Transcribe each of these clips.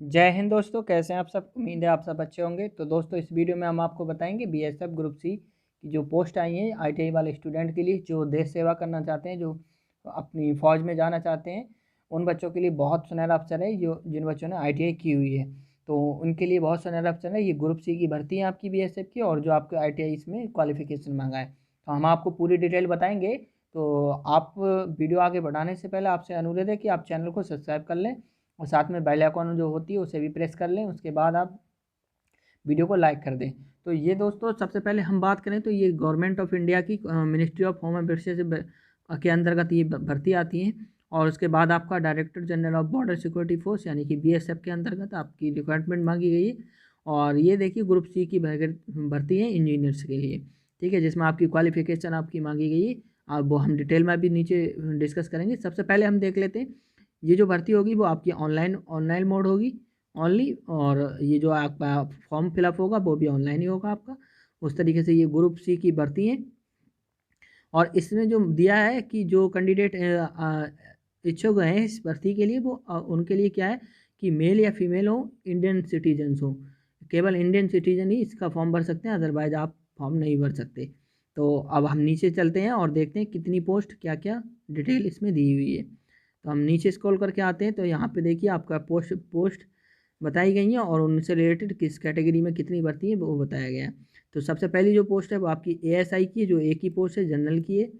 जय हिंद दोस्तों, कैसे हैं आप सब। उम्मीद है आप सब अच्छे होंगे। तो दोस्तों, इस वीडियो में हम आपको बताएंगे बीएसएफ ग्रुप सी की जो पोस्ट आई है आईटीआई वाले स्टूडेंट के लिए, जो देश सेवा करना चाहते हैं, जो अपनी फ़ौज में जाना चाहते हैं। उन बच्चों के लिए बहुत सुनहरा अवसर है, जो जिन बच्चों ने आईटीआई की हुई है, तो उनके लिए बहुत सुनहरा अवसर है। ये ग्रुप सी की भर्ती है आपकी बीएसएफ की, और जो आपके आईटीआई इसमें क्वालिफिकेशन मांगा है, तो हम आपको पूरी डिटेल बताएंगे। तो आप वीडियो आगे बढ़ाने से पहले आपसे अनुरोध है कि आप चैनल को सब्सक्राइब कर लें, और साथ में बेल आइकॉन जो होती है उसे भी प्रेस कर लें। उसके बाद आप वीडियो को लाइक कर दें। तो ये दोस्तों, सबसे पहले हम बात करें तो ये गवर्नमेंट ऑफ इंडिया की मिनिस्ट्री ऑफ होम अफेयर्स के अंतर्गत ये भर्ती आती है। और उसके बाद आपका director general of border security force यानी कि बीएसएफ के अंतर्गत आपकी रिक्वायरमेंट मांगी गई है। और ये देखिए, ग्रुप सी की भर्ती है इंजीनियर्स के लिए, ठीक है, जिसमें आपकी क्वालिफिकेशन आपकी मांगी गई है। अब वो हम डिटेल में भी नीचे डिस्कस करेंगे। सबसे पहले हम देख लेते हैं, ये जो भर्ती होगी वो आपकी ऑनलाइन ऑनलाइन मोड होगी ओनली। और ये जो आपका फॉर्म फिलअप होगा वो भी ऑनलाइन ही होगा आपका। उस तरीके से ये ग्रुप सी की भर्ती है। और इसमें जो दिया है कि जो कैंडिडेट इच्छुक हैं इस भर्ती के लिए, वो उनके लिए क्या है कि मेल या फीमेल हो, इंडियन सिटीजन्स हो। केवल इंडियन सिटीजन ही इसका फॉर्म भर सकते हैं, अदरवाइज आप फॉर्म नहीं भर सकते। तो अब हम नीचे चलते हैं और देखते हैं कितनी पोस्ट, क्या क्या डिटेल इसमें दी हुई है। तो हम नीचे स्क्रॉल करके आते हैं, तो यहाँ पे देखिए आपका पोस्ट पोस्ट बताई गई हैं, और उनसे रिलेटेड किस कैटेगरी में कितनी भर्ती है वो बताया गया है। तो सबसे पहली जो पोस्ट है वो आपकी एएसआई की है, जो एक ही पोस्ट है, जनरल की है।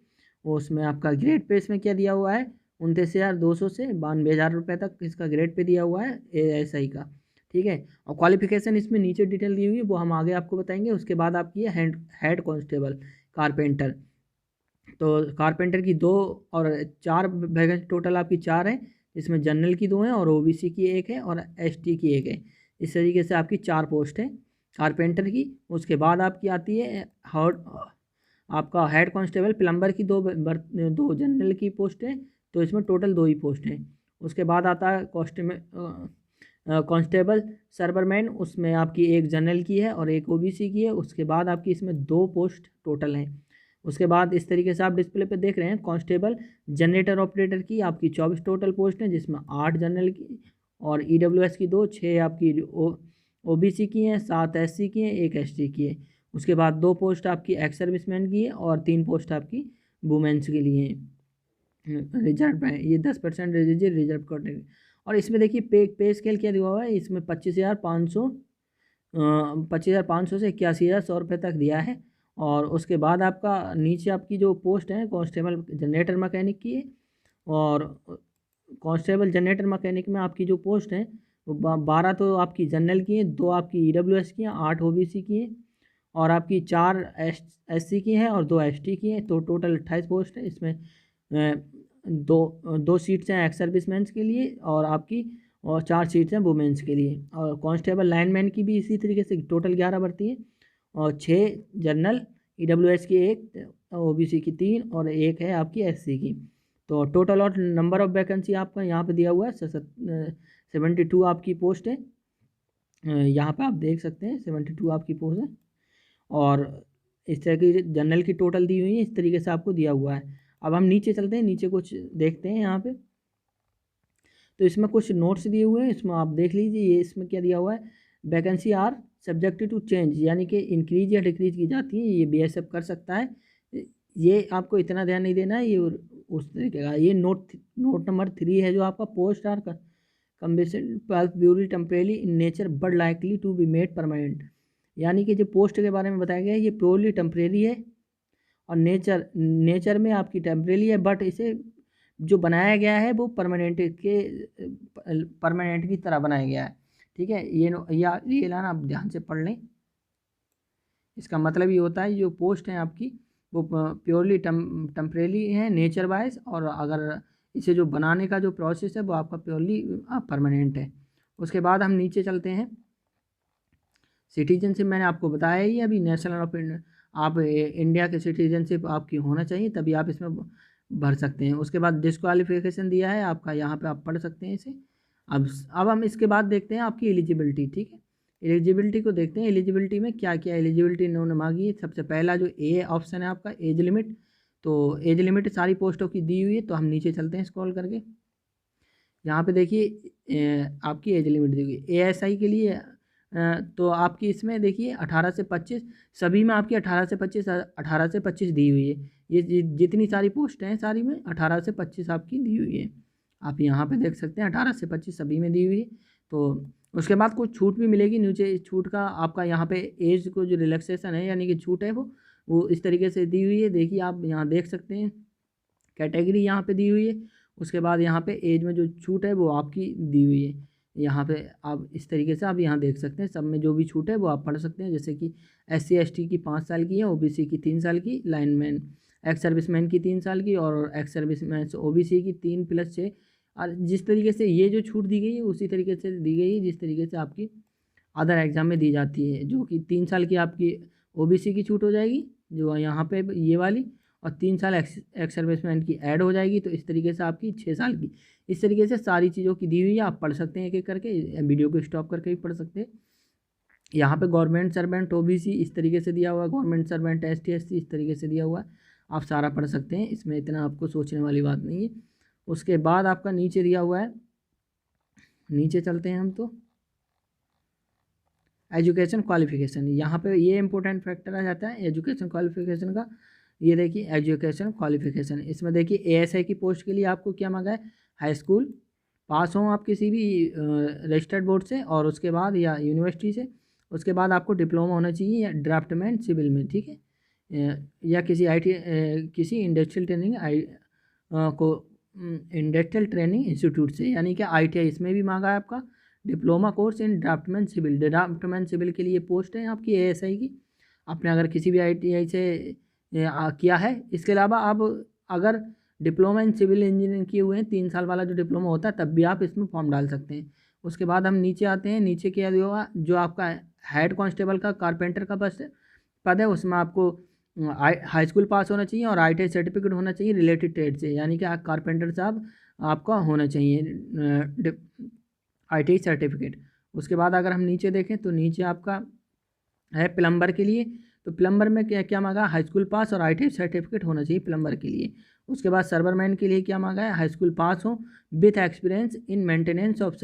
वो उसमें आपका ग्रेड पे इसमें क्या दिया हुआ है, 29,200 से 92,000 रुपये तक इसका ग्रेड पे दिया हुआ है एएसआई का, ठीक है। और क्वालिफिकेशन इसमें नीचे डिटेल दी हुई है, वो हम आगे आपको बताएंगे। उसके बाद आपकी है हेड कांस्टेबल कारपेंटर। तो कारपेंटर की 2 और 4 वैकेंसी, टोटल आपकी 4 हैं। इसमें जनरल की 2 हैं और ओबीसी की 1 है और एसटी की 1 है। इस तरीके से आपकी 4 पोस्ट है कारपेंटर की। उसके बाद आपकी आती है हॉट आपका हेड कांस्टेबल प्लम्बर की 2 जनरल की पोस्ट है। तो इसमें टोटल 2 ही पोस्ट हैं। उसके बाद आता है कांस्टेबल सर्वरमैन, उसमें आपकी 1 जनरल की है और 1 ओबीसी की है। उसके बाद आपकी इसमें 2 पोस्ट टोटल हैं। उसके बाद इस तरीके से आप डिस्प्ले पे देख रहे हैं, कांस्टेबल जनरेटर ऑपरेटर की आपकी 24 टोटल पोस्ट हैं, जिसमें 8 जनरल की और ईडब्ल्यूएस की 2, 6 आपकी ओबीसी की हैं, 7 एससी की हैं, 1 एसटी की है। उसके बाद 2 पोस्ट आपकी एक्स सर्विसमैन की है और 3 पोस्ट आपकी वुमेंस के लिए हैं। रिजर्व है ये 10% रिजर्व कैटेगरी। और इसमें देखिए पे स्केल क्या दिया हुआ है, इसमें 25,500 से 81,100 रुपये तक दिया है। और उसके बाद आपका नीचे आपकी जो पोस्ट है कांस्टेबल जनरेटर मैकेनिक की है। और कांस्टेबल जनरेटर मैकेनिक में आपकी जो पोस्ट है वो 12 तो आपकी जनरल की हैं, 2 आपकी ईडब्ल्यूएस की हैं, 8 ओबीसी की हैं, और आपकी 4 एससी की हैं और 2 एसटी की हैं। तो टोटल 28 पोस्ट है इसमें। दो सीट्स हैं एक्स सर्विसमैन के लिए, और आपकी 4 सीट्स हैं वुमेंस के लिए। और कांस्टेबल लाइनमैन की भी इसी तरीके से टोटल 11 भर्ती है, और 6 जनरल, ईडब्ल्यूएस की 1, ओबीसी की 3 और 1 है आपकी एससी की। तो टोटल और नंबर ऑफ वैकेंसी आपका यहाँ पे दिया हुआ है 72 आपकी पोस्ट है। यहाँ पे आप देख सकते हैं 72 आपकी पोस्ट है। और इस तरह की जनरल की टोटल दी हुई है, इस तरीके से आपको दिया हुआ है। अब हम नीचे चलते हैं, नीचे कुछ देखते हैं यहाँ पे। तो इसमें कुछ नोट्स दिए हुए हैं, इसमें आप देख लीजिए। ये इसमें क्या दिया हुआ है, vacancy are subject to change, यानी कि इंक्रीज या डिक्रीज की जाती है, ये बीएसएफ कर सकता है। ये आपको इतना ध्यान नहीं देना है, ये उस तरीके का। ये नोट नंबर 3 है, जो आपका post are combination purely temporary in nature but likely to be made permanent. यानी कि जो पोस्ट के बारे में बताया गया है, ये प्योरली टेम्परेरी है और नेचर में आपकी टेम्परेरी है, बट इसे जो बनाया गया है वो परमानेंट की तरह बनाया गया है, ठीक है। ये लाना आप ध्यान से पढ़ लें। इसका मतलब ये होता है, जो पोस्ट हैं आपकी वो प्योरली टेम्परेरी है नेचर वाइज, और अगर इसे जो बनाने का जो प्रोसेस है वो आपका प्योरली परमानेंट है। उसके बाद हम नीचे चलते हैं। सिटीजनशिप मैंने आपको बताया ही अभी, नेशनल ऑफ आप इंडिया के सिटीजनशिप आपकी होना चाहिए, तभी आप इसमें भर सकते हैं। उसके बाद डिस्क्वालिफिकेशन दिया है आपका, यहाँ पे आप पढ़ सकते हैं इसे। अब हम इसके बाद देखते हैं आपकी एलिजिबिलिटी, ठीक है। एलिजिबिलिटी को देखते हैं, एलिजिबिलिटी में क्या क्या एलिजिबिलिटी इन्होंने मांगी है। सबसे पहला जो ए ऑप्शन है आपका, एज लिमिट। तो एज लिमिट सारी पोस्टों की दी हुई है। तो हम नीचे चलते हैं स्क्रॉल करके। यहाँ पे देखिए आपकी एज लिमिट दी हुई है। ASI के लिए तो आपकी इसमें देखिए 18 से 25, सभी में आपकी 18 से 25 दी हुई है। ये जितनी सारी पोस्ट हैं सारी में 18 से 25 आपकी दी हुई है। आप यहाँ पे देख सकते हैं 18 से 25 सभी में दी हुई है। तो उसके बाद कुछ छूट भी मिलेगी नीचे। छूट का आपका यहाँ पे एज को जो रिलैक्सेशन है यानी कि छूट है वो इस तरीके से दी हुई है। देखिए आप यहाँ देख सकते हैं कैटेगरी यहाँ पे दी हुई है। उसके बाद यहाँ पे एज में जो छूट है वो आपकी दी हुई है। यहाँ पे आप इस तरीके से आप यहाँ देख सकते हैं सब में जो भी छूट है वो आप पढ़ सकते हैं। जैसे कि SC ST की 5 साल की है, OBC की 3 साल की, लाइनमैन एक्स सर्विसमैन की 3 साल की और एक्स सर्विसमैन OBC की 3+6। और जिस तरीके से ये जो छूट दी गई है उसी तरीके से दी गई है जिस तरीके से आपकी अदर एग्ज़ाम में दी जाती है, जो कि 3 साल की आपकी OBC की छूट हो जाएगी जो यहाँ पे ये वाली, और 3 साल एक्स सर्विसमैन की ऐड हो जाएगी। तो इस तरीके से आपकी 6 साल की, इस तरीके से सारी चीज़ों की दी हुई है। आप पढ़ सकते हैं एक एक करके, वीडियो को स्टॉप करके भी पढ़ सकते हैं। यहाँ पे गवर्नमेंट सर्वेंट OBC इस तरीके से दिया हुआ है, गवर्नमेंट सर्वेंट ST SC इस तरीके से दिया हुआ है। आप सारा पढ़ सकते हैं, इसमें इतना आपको सोचने वाली बात नहीं है। उसके बाद आपका नीचे दिया हुआ है, नीचे चलते हैं हम तो एजुकेशन क्वालिफिकेशन। यहाँ पे ये इंपॉर्टेंट फैक्टर आ जाता है एजुकेशन क्वालिफिकेशन का। ये देखिए एजुकेशन क्वालिफिकेशन, इसमें देखिए ASI की पोस्ट के लिए आपको क्या मांगा है, हाई स्कूल पास हो आप किसी भी रजिस्टर्ड बोर्ड से और उसके बाद या यूनिवर्सिटी से। उसके बाद आपको डिप्लोमा होना चाहिए या ड्राफ्टमैन सिविल में, ठीक है, या किसी IT किसी इंडस्ट्रियल ट्रेनिंग इंस्टीट्यूट से, यानी कि ITI इसमें भी मांगा है आपका diploma course in draftsman civil. Draftsman civil के लिए पोस्ट है आपकी ASI की। आपने अगर किसी भी ITI से किया है, इसके अलावा आप अगर डिप्लोमा इन सिविल इंजीनियरिंग किए हुए हैं 3 साल वाला जो डिप्लोमा होता है तब भी आप इसमें फॉर्म डाल सकते हैं। उसके बाद हम नीचे आते हैं, नीचे क्या दिया हुआ जो आपका हेड कांस्टेबल का कारपेंटर का पद है, उसमें आपको हाई स्कूल पास होना चाहिए और ITI सर्टिफिकेट होना चाहिए रिलेटेड ट्रेड से, यानी कि कारपेंटर साहब आपका होना चाहिए ITI सर्टिफिकेट। उसके बाद अगर हम नीचे देखें तो नीचे आपका है प्लम्बर के लिए। तो प्लम्बर में क्या क्या मांगा, हाई स्कूल पास और ITI सर्टिफिकेट होना चाहिए प्लम्बर के लिए। उसके बाद सर्वरमैन के लिए क्या मांगा है, हाई स्कूल पास हो with experience in maintenance of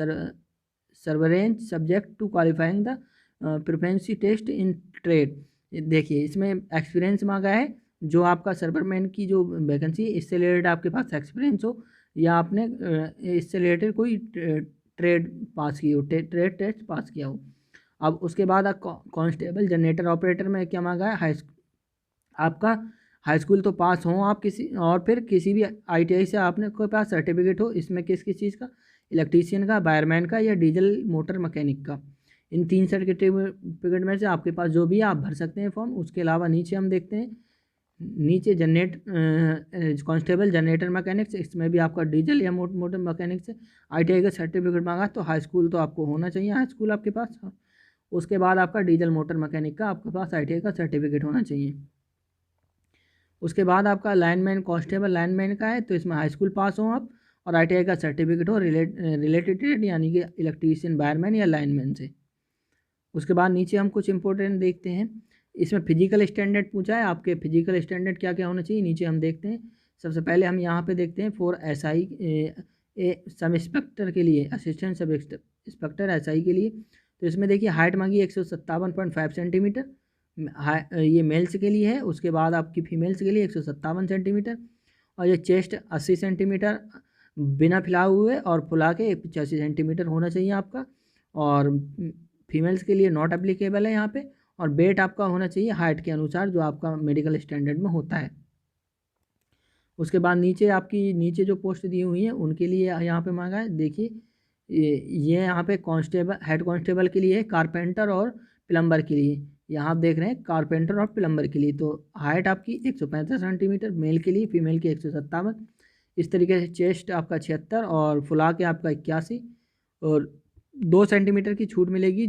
sewerage subject to qualifying the proficiency test in trade. देखिए इसमें एक्सपीरियंस मांगा है, जो आपका सर्वरमैन की जो वैकेंसी है इससे रिलेटेड आपके पास एक्सपीरियंस हो या आपने इससे रिलेटेड कोई ट्रेड पास की हो, ट्रेड टेस्ट पास किया हो। अब उसके बाद कांस्टेबल जनरेटर ऑपरेटर में क्या मांगा है, आपका हाई स्कूल तो पास हो आप किसी, और फिर किसी भी ITI से आपने कोई पास सर्टिफिकेट हो, इसमें किस किस चीज़ का, इलेक्ट्रीशियन का, वायरमैन का या डीजल मोटर मैकेनिक का। इन 3 सर्टिफिकेट में से आपके पास जो भी है आप भर सकते हैं फॉर्म। उसके अलावा नीचे हम देखते हैं, नीचे कांस्टेबल जनरेटर मैकेनिक्स, इसमें भी आपका डीजल या मोटर मैकेनिक्स से ITI का सर्टिफिकेट मांगा। तो हाई स्कूल तो आपको होना चाहिए, हाई स्कूल आपके पास। उसके बाद आपका डीजल मोटर मैकेनिक का आपके पास ITI का सर्टिफिकेट होना चाहिए। उसके बाद आपका लाइनमैन कांस्टेबल लाइनमैन का है, तो इसमें हाई स्कूल पास हो आप और ITI का सर्टिफिकेट हो रिलेटेड ट्रेड, यानी कि इलेक्ट्रीशियन, वायरमैन या लाइनमैन से। उसके बाद नीचे हम कुछ इंपॉर्टेंट देखते हैं, इसमें फिजिकल स्टैंडर्ड पूछा है, आपके फिजिकल स्टैंडर्ड क्या क्या होना चाहिए नीचे हम देखते हैं। सबसे पहले हम यहाँ पे देखते हैं फॉर SI सब इंस्पेक्टर के लिए, असिस्टेंट सब इंस्पेक्टर SI के लिए। तो इसमें देखिए हाइट मांगी 157.5 सेंटीमीटर, ये मेल्स के लिए है। उसके बाद आपकी फीमेल्स के लिए 157 सेंटीमीटर, और ये चेस्ट 80 सेंटीमीटर बिना फैलाए हुए और फुला के 85 सेंटीमीटर होना चाहिए आपका, और फीमेल्स के लिए नॉट एप्लीकेबल है यहाँ पे। और वेट आपका होना चाहिए हाइट के अनुसार जो आपका मेडिकल स्टैंडर्ड में होता है। उसके बाद नीचे आपकी नीचे जो पोस्ट दी हुई है उनके लिए यहाँ पे मांगा है, देखिए ये यहाँ पे कांस्टेबल हेड कांस्टेबल के लिए, कारपेंटर और प्लम्बर के लिए। यहाँ आप देख रहे हैं कारपेंटर और प्लम्बर के लिए। तो हाइट आपकी 165 सेंटीमीटर मेल के लिए, फीमेल की 157, इस तरीके से चेस्ट आपका 76 और फुला के आपका 81, और 2 सेंटीमीटर की छूट मिलेगी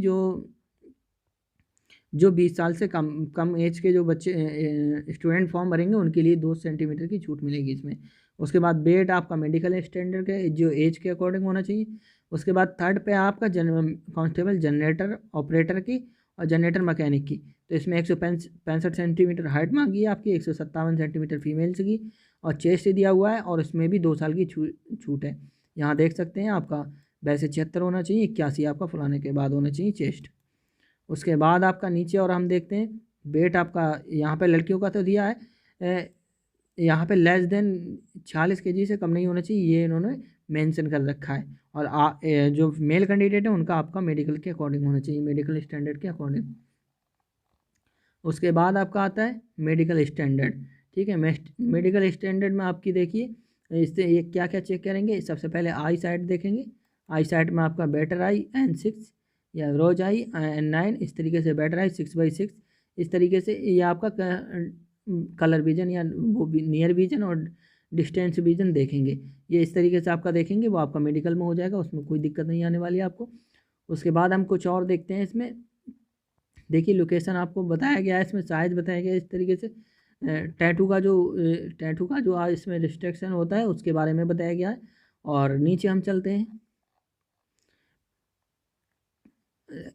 जो 20 साल से कम एज के जो बच्चे स्टूडेंट फॉर्म भरेंगे उनके लिए 2 सेंटीमीटर की छूट मिलेगी इसमें। उसके बाद वेट आपका मेडिकल स्टैंडर्ड के जो एज के अकॉर्डिंग होना चाहिए। उसके बाद थर्ड पे आपका कांस्टेबल जनरेटर ऑपरेटर की और जनरेटर मैकेनिक की। तो इसमें 165 सेंटीमीटर हाइट मांगी है आपकी, 157 सेंटीमीटर फीमेल्स की, और चेस्ट दिया हुआ है, और इसमें भी 2 साल की छूट है। यहाँ देख सकते हैं आपका 72 होना चाहिए, 81 आपका फलाने के बाद होना चाहिए चेस्ट। उसके बाद आपका नीचे और हम देखते हैं वेट आपका यहाँ पे लड़कियों का तो दिया है, यहाँ पे लेस देन 46 kg से कम नहीं होना चाहिए, ये इन्होंने मेंशन कर रखा है। और जो मेल कैंडिडेट है उनका आपका मेडिकल के अकॉर्डिंग होना चाहिए, मेडिकल स्टैंडर्ड के अकॉर्डिंग। उसके बाद आपका आता है मेडिकल स्टैंडर्ड। ठीक है, मेडिकल स्टैंडर्ड में आपकी देखिए इससे ये क्या क्या चेक करेंगे। सबसे पहले आई साइट देखेंगे। आई साइट में आपका बेटर आई N6 या रोज आई N9, इस तरीके से बेटर आई 6/6, इस तरीके से ये आपका कलर विजन या वो नियर विजन और डिस्टेंस विजन देखेंगे। ये इस तरीके से आपका देखेंगे, वो आपका मेडिकल में हो जाएगा, उसमें कोई दिक्कत नहीं आने वाली है आपको। उसके बाद हम कुछ और देखते हैं इसमें। देखिए लोकेशन आपको बताया गया है, इसमें साइज बताया गया है इस तरीके से। टैटू का जो इसमें रिस्ट्रिक्शन होता है उसके बारे में बताया गया है। और नीचे हम चलते हैं,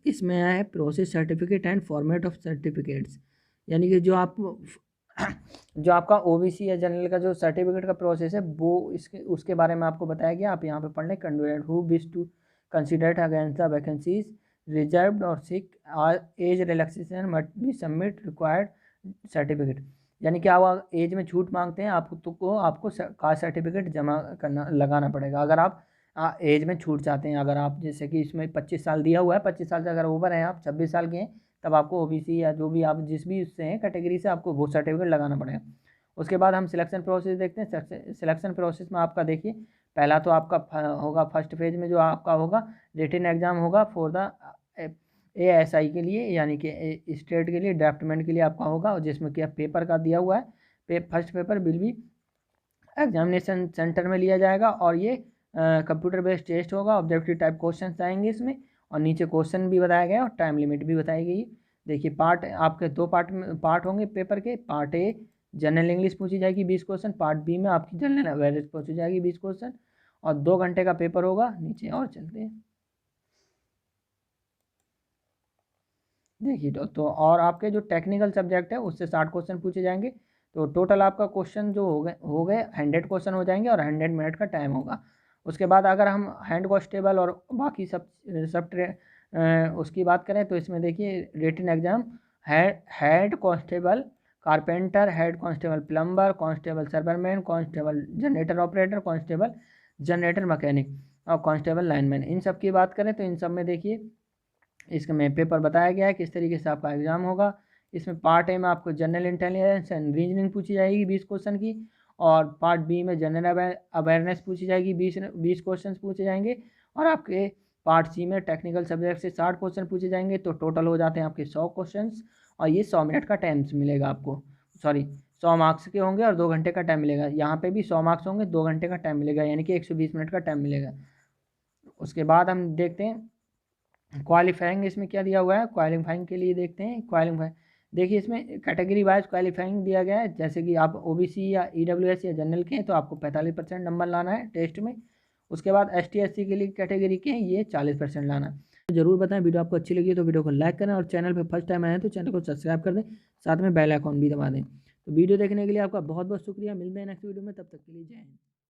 इसमें आया है process certificate and format of certificates. यानी कि जो आपका ओबीसी या जनरल का जो सर्टिफिकेट का प्रोसेस है वो उसके बारे में आपको बताया गया। आप यहाँ पे पढ़ लें, candidate who wish to considered against the vacancies reserved और seek age relaxation must be submit required certificate. यानी कि आप एज में छूट मांगते हैं आपको कास्ट सर्टिफिकेट जमा करना लगाना पड़ेगा। अगर आप एज में छूट चाहते हैं, अगर आप जैसे कि इसमें 25 साल दिया हुआ है, 25 साल से अगर ओवर हैं, आप 26 साल के हैं, तब आपको ओबीसी या जो भी आप जिस भी उससे हैं कैटेगरी से आपको वो सर्टिफिकेट लगाना पड़ेगा। उसके बाद हम सिलेक्शन प्रोसेस देखते हैं। सिलेक्शन प्रोसेस में आपका देखिए पहला तो आपका होगा फर्स्ट फेज में जो आपका होगा रिटन एग्जाम होगा फॉर द ASI के लिए, यानी कि स्टेट के लिए ड्राफ्टमेंट के लिए आपका होगा, जिसमें कि पेपर का दिया हुआ है। First paper will be examination centre में लिया जाएगा और ये कंप्यूटर बेस्ड टेस्ट होगा। ऑब्जेक्टिव टाइप क्वेश्चन आएंगे इसमें, और नीचे क्वेश्चन भी बताया गया और टाइम लिमिट भी बताई गई है। देखिए पार्ट आपके दो पार्ट होंगे पेपर के। पार्ट ए जनरल इंग्लिश पूछी जाएगी 20 क्वेश्चन, पार्ट बी में आपकी जनरल अवेयरनेस पूछी जाएगी 20 क्वेश्चन, और 2 घंटे का पेपर होगा। नीचे और चलते हैं, देखिए तो और आपके जो टेक्निकल सब्जेक्ट है उससे 60 क्वेश्चन पूछे जाएंगे। तो टोटल आपका क्वेश्चन जो हो गए 100 क्वेश्चन हो जाएंगे और 100 मिनट का टाइम होगा। उसके बाद अगर हम हैंड कांस्टेबल और बाकी उसकी बात करें तो इसमें देखिए written exam head constable carpenter, head constable plumber, constable sewerman, constable generator operator, constable generator mechanic और कांस्टेबल लाइनमैन, इन सब की बात करें तो इन सब में देखिए इसमें पेपर बताया गया है किस तरीके से आपका एग्जाम होगा। इसमें पार्ट ए में आपको जनरल इंटेलिजेंस एंड रीजनिंग पूछी जाएगी 20 क्वेश्चन की, और पार्ट बी में जनरल अवेयरनेस पूछी जाएगी 20 क्वेश्चन पूछे जाएंगे, और आपके पार्ट सी में टेक्निकल सब्जेक्ट से 60 क्वेश्चन पूछे जाएंगे। तो टोटल हो जाते हैं आपके 100 क्वेश्चन, और ये 100 मिनट का टाइम मिलेगा आपको। सॉरी 100 मार्क्स के होंगे और 2 घंटे का टाइम मिलेगा। यहाँ पे भी 100 मार्क्स होंगे, 2 घंटे का टाइम मिलेगा, यानी कि 120 मिनट का टाइम मिलेगा। उसके बाद हम देखते हैं क्वालिफाइंग, इसमें क्या दिया हुआ है क्वालिफाइंग के लिए देखते हैं। क्वालिफाइंग देखिए इसमें कैटेगरी वाइज क्वालिफाइंग दिया गया है। जैसे कि आप ओबीसी या ईडब्ल्यूएस या जनरल के हैं तो आपको 45% नंबर लाना है टेस्ट में। उसके बाद एसटी एससी के लिए कैटेगरी के हैं, ये 40% लाना है। तो ज़रूर बताएं वीडियो आपको अच्छी लगी तो वीडियो को लाइक करें, और चैनल पर फर्स्ट टाइम आए हैं तो चैनल को सब्सक्राइब कर दें, साथ में बेल आइकॉन भी दबा दें। तो वीडियो देखने के लिए आपका बहुत बहुत शुक्रिया। मिलते हैं नेक्स्ट वीडियो में, तब तक के लिए जय हिंद।